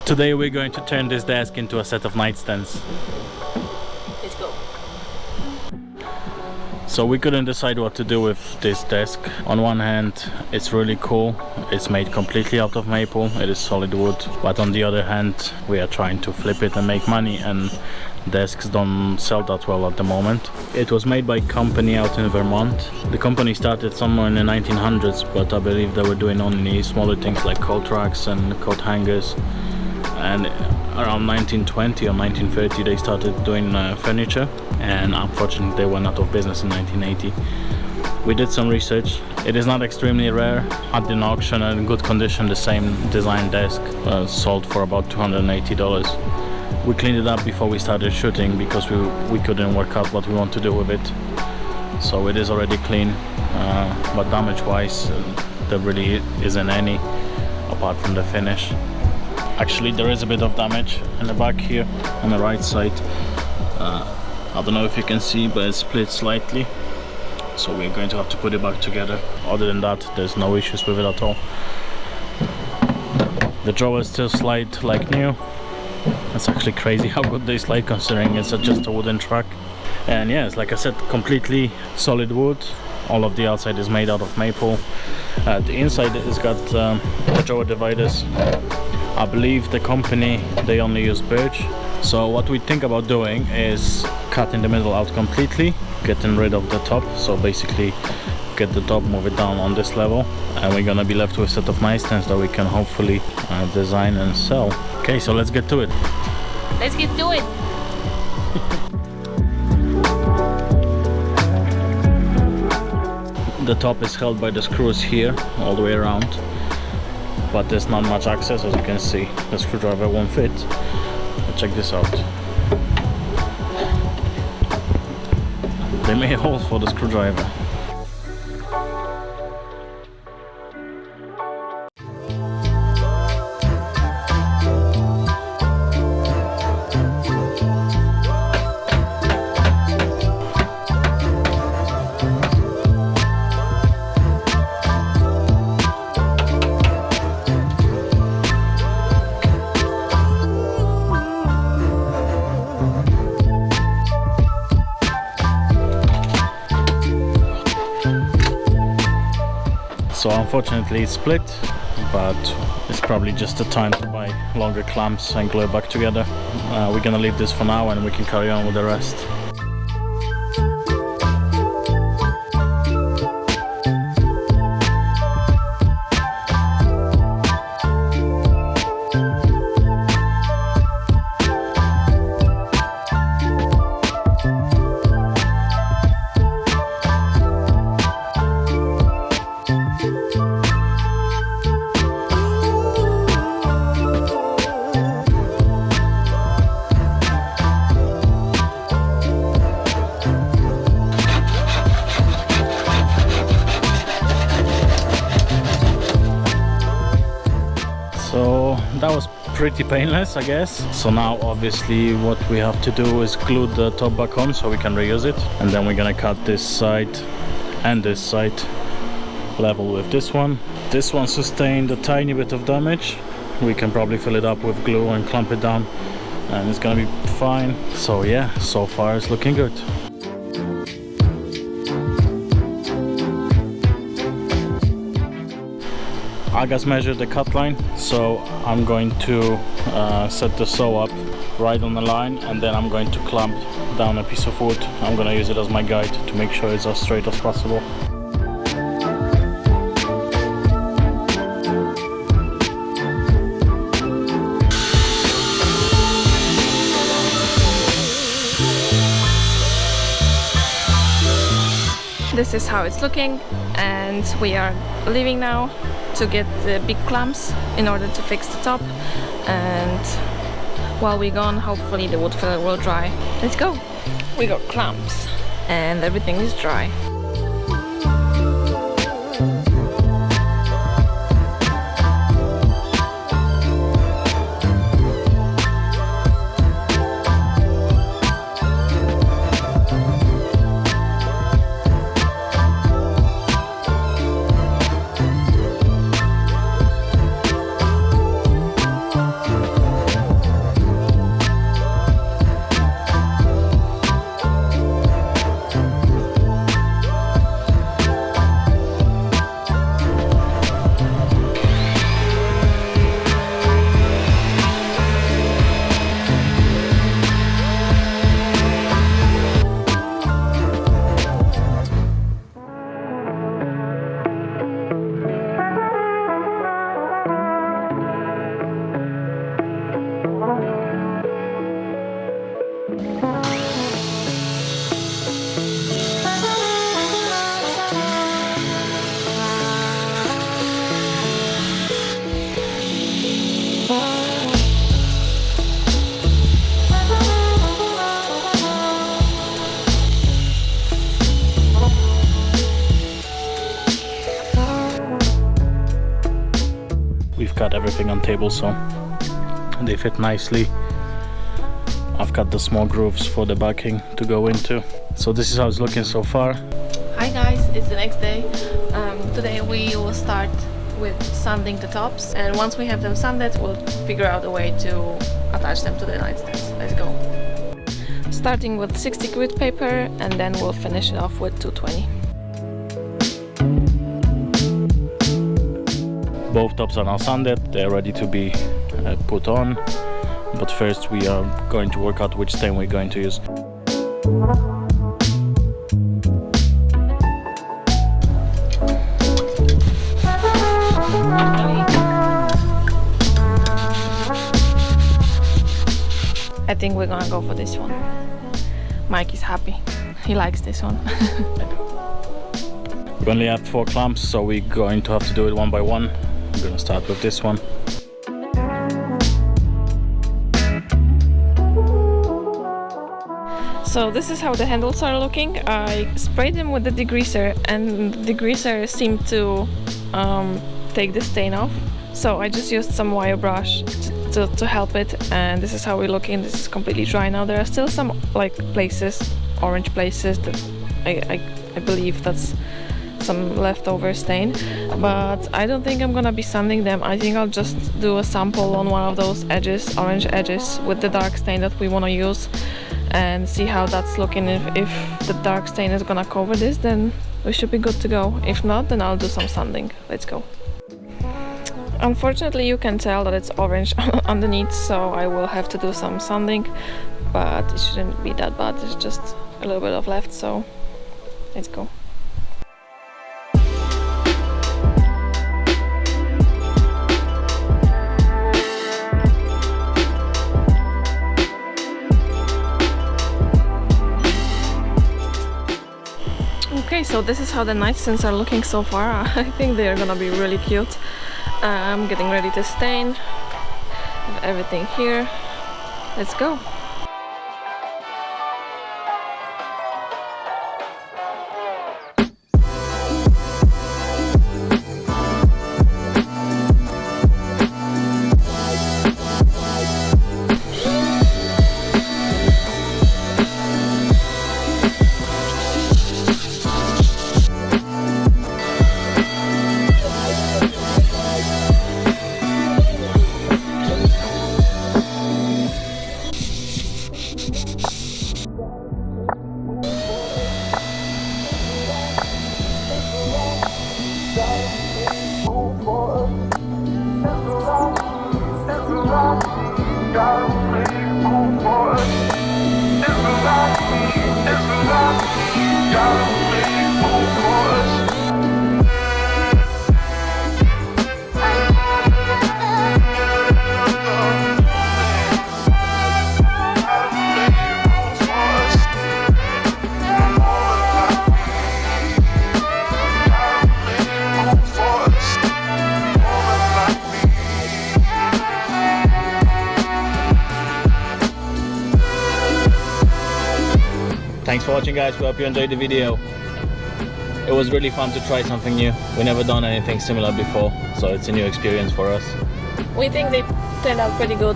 Today we're going to turn this desk into a set of nightstands. Let's go. So we couldn't decide what to do with this desk. On one hand, it's really cool. It's made completely out of maple. It is solid wood. But on the other hand, we are trying to flip it and make money, and desks don't sell that well at the moment. It was made by a company out in Vermont. The company started somewhere in the 1900s, but I believe they were doing only smaller things like coat racks and coat hangers. And around 1920 or 1930 they started doing furniture, and unfortunately they went out of business in 1980. We did some research. It is not extremely rare. At an auction in good condition, the same design desk sold for about $280. We cleaned it up before we started shooting because we couldn't work out what we want to do with it. So it is already clean, but damage wise there really isn't any apart from the finish. Actually, there is a bit of damage in the back here on the right side. I don't know if you can see, but it's split slightly, so we're going to have to put it back together. Other than that, there's no issues with it at all. The drawers still slide like new. It's actually crazy how good they slide considering it's just a wooden track. And yes, like I said, completely solid wood. All of the outside is made out of maple. The inside has got the drawer dividers. I believe the company, they only use birch. So what we think about doing is cutting the middle out completely, getting rid of the top. So basically get the top, move it down on this level, and we're gonna be left with a set of nightstands that we can hopefully design and sell. Okay, so let's get to it. Let's get to it. The top is held by the screws here all the way around, but there's not much access. As you can see, the screwdriver won't fit. But check this out. They made holes for the screwdriver. So unfortunately it's split, but it's probably just the time to buy longer clamps and glue it back together. We're gonna leave this for now and we can carry on with the rest. So that was pretty painless, I guess. So now obviously what we have to do is glue the top back on so we can reuse it, and then we're gonna cut this side and this side level with this one. This one sustained a tiny bit of damage. We can probably fill it up with glue and clamp it down and it's gonna be fine. So yeah, so far it's looking good. I just measured the cut line, so I'm going to set the saw up right on the line, and then I'm going to clamp down a piece of wood. I'm going to use it as my guide to make sure it's as straight as possible. This is how it's looking, and we are leaving now to get the big clamps in order to fix the top, and while we're gone hopefully the wood filler will dry. Let's go! We got clamps and everything is dry. We've got everything on table, so they fit nicely. I've got the small grooves for the backing to go into. So this is how it's looking so far. Hi guys, it's the next day. Today we will start with sanding the tops, and once we have them sanded, we'll figure out a way to attach them to the nightstands. Let's go. Starting with 60 grit paper, and then we'll finish it off with 220. Both tops are now sanded, they're ready to be put on. But first we are going to work out which stain we're going to use. I think we're gonna go for this one. Mike is happy. He likes this one. We only have 4 clamps, so we're going to have to do it one by one. I'm gonna start with this one. So this is how the handles are looking. I sprayed them with the degreaser, and the degreaser seemed to take the stain off. So I just used some wire brush to help it, and this is how we're looking. This is completely dry now. There are still some places, orange places, that I believe that's some leftover stain, but I don't think I'm gonna be sanding them. I think I'll just do a sample on one of those edges, orange edges, with the dark stain that we want to use, and see how that's looking. If the dark stain is gonna cover this, then we should be good to go. If not, then I'll do some sanding. Let's go. Unfortunately, you can tell that it's orange underneath, so I will have to do some sanding, but it shouldn't be that bad. There's just a little bit of left, so let's go. Okay, so this is how the nightstands are looking so far. I think they're gonna be really cute. I'm getting ready to stain. Have everything here. Let's go. Thanks for watching, guys. We hope you enjoyed the video. It was really fun to try something new. We never done anything similar before, so it's a new experience for us. We think they turned out pretty good,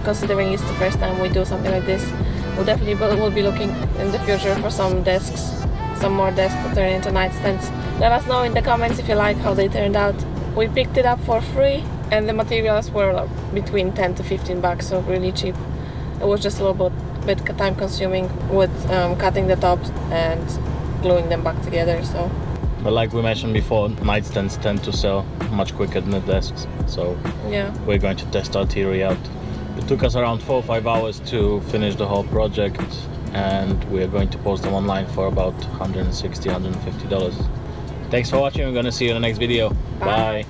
considering it's the first time we do something like this. We'll definitely will be looking in the future for some desks, some more desks to turn into nightstands. Let us know in the comments if you like how they turned out. We picked it up for free, and the materials were between 10 to 15 bucks, so really cheap. It was just a little bit time consuming with cutting the tops and gluing them back together. So, but like we mentioned before, nightstands tend to sell much quicker than the desks, so yeah, we're going to test our theory out. It took us around 4 or 5 hours to finish the whole project, and we are going to post them online for about $160–150. Thanks for watching. We're going to see you in the next video. Bye.